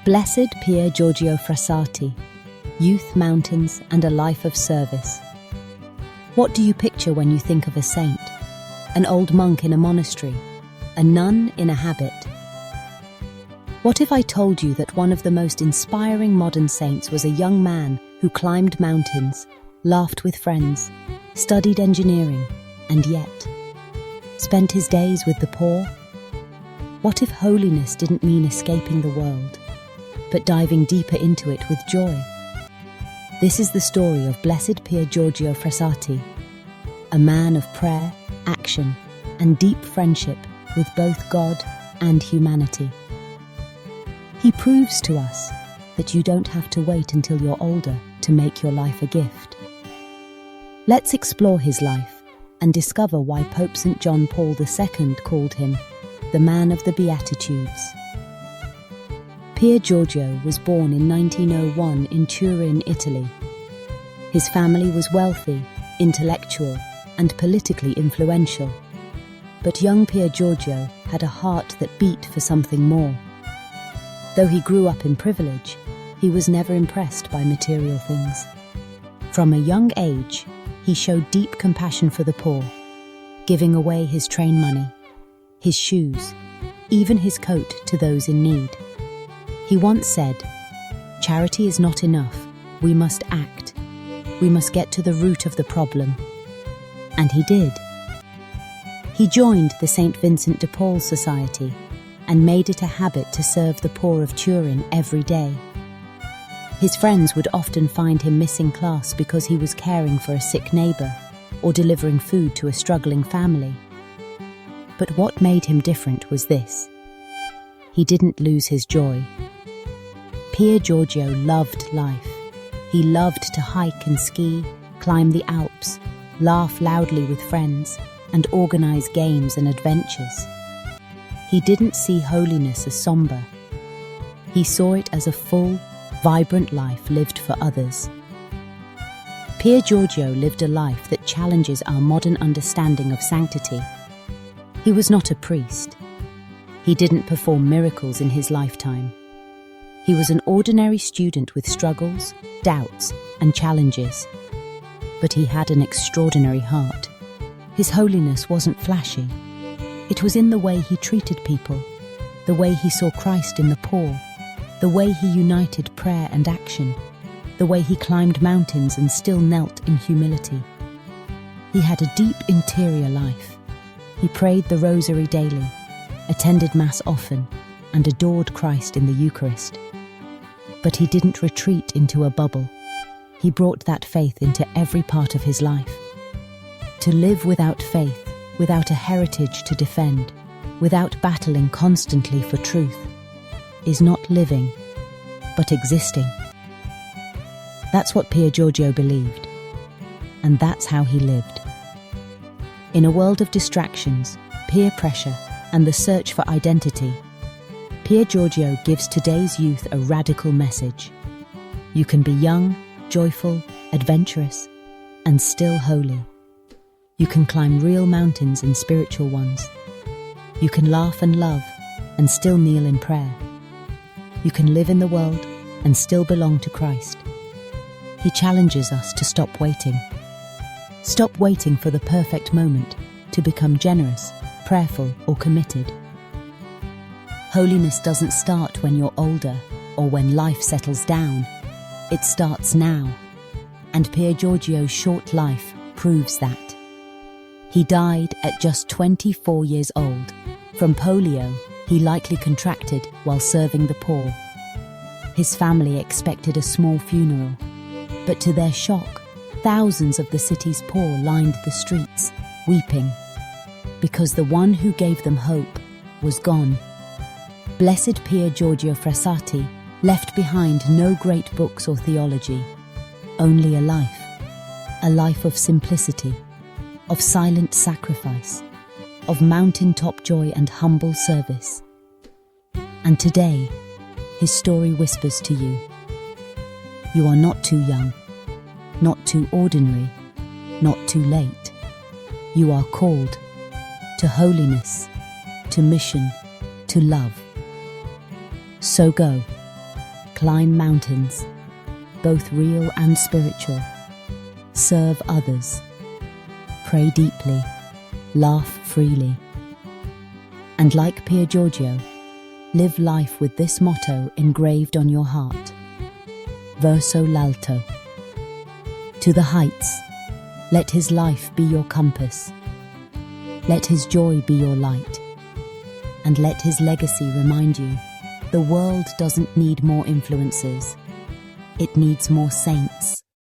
Blessed Pier Giorgio Frassati, Youth, Mountains, and a Life of Service. What do you picture when you think of a saint? An old monk in a monastery? A nun in a habit? What if I told you that one of the most inspiring modern saints was a young man who climbed mountains, laughed with friends, studied engineering, and yet spent his days with the poor? What if holiness didn't mean escaping the world, but diving deeper into it with joy? This is the story of Blessed Pier Giorgio Frassati, a man of prayer, action, and deep friendship with both God and humanity. He proves to us that you don't have to wait until you're older to make your life a gift. Let's explore his life and discover why Pope St. John Paul II called him the man of the Beatitudes. Pier Giorgio was born in 1901 in Turin, Italy. His family was wealthy, intellectual, and politically influential. But young Pier Giorgio had a heart that beat for something more. Though he grew up in privilege, he was never impressed by material things. From a young age, he showed deep compassion for the poor, giving away his train money, his shoes, even his coat to those in need. He once said, "Charity is not enough, we must act. We must get to the root of the problem." And he did. He joined the St. Vincent de Paul Society and made it a habit to serve the poor of Turin every day. His friends would often find him missing class because he was caring for a sick neighbour or delivering food to a struggling family. But what made him different was this: he didn't lose his joy. Pier Giorgio loved life. He loved to hike and ski, climb the Alps, laugh loudly with friends, and organize games and adventures. He didn't see holiness as somber. He saw it as a full, vibrant life lived for others. Pier Giorgio lived a life that challenges our modern understanding of sanctity. He was not a priest. He didn't perform miracles in his lifetime. He was an ordinary student with struggles, doubts, and challenges. But he had an extraordinary heart. His holiness wasn't flashy. It was in the way he treated people, the way he saw Christ in the poor, the way he united prayer and action, the way he climbed mountains and still knelt in humility. He had a deep interior life. He prayed the rosary daily, attended Mass often, and adored Christ in the Eucharist. But he didn't retreat into a bubble. He brought that faith into every part of his life. To live without faith, without a heritage to defend, without battling constantly for truth, is not living, but existing. That's what Pier Giorgio believed, and that's how he lived. In a world of distractions, peer pressure, and the search for identity, Pier Giorgio gives today's youth a radical message. You can be young, joyful, adventurous, and still holy. You can climb real mountains and spiritual ones. You can laugh and love and still kneel in prayer. You can live in the world and still belong to Christ. He challenges us to stop waiting. Stop waiting for the perfect moment to become generous, prayerful, or committed. Holiness doesn't start when you're older or when life settles down. It starts now. And Pier Giorgio's short life proves that. He died at just 24 years old. From polio, he likely contracted while serving the poor. His family expected a small funeral, but to their shock, thousands of the city's poor lined the streets, weeping, because the one who gave them hope was gone. Blessed Pier Giorgio Frassati left behind no great books or theology, only a life of simplicity, of silent sacrifice, of mountaintop joy and humble service. And today, his story whispers to you, you are not too young, not too ordinary, not too late. You are called to holiness, to mission, to love. So go, Climb mountains, both real and spiritual. Serve others. Pray deeply. Laugh freely. And like Pier Giorgio, live life with this motto engraved on your heart. Verso l'alto. To the heights, let his life be your compass. Let his joy be your light. And let his legacy remind you, the world doesn't need more influencers. It needs more saints.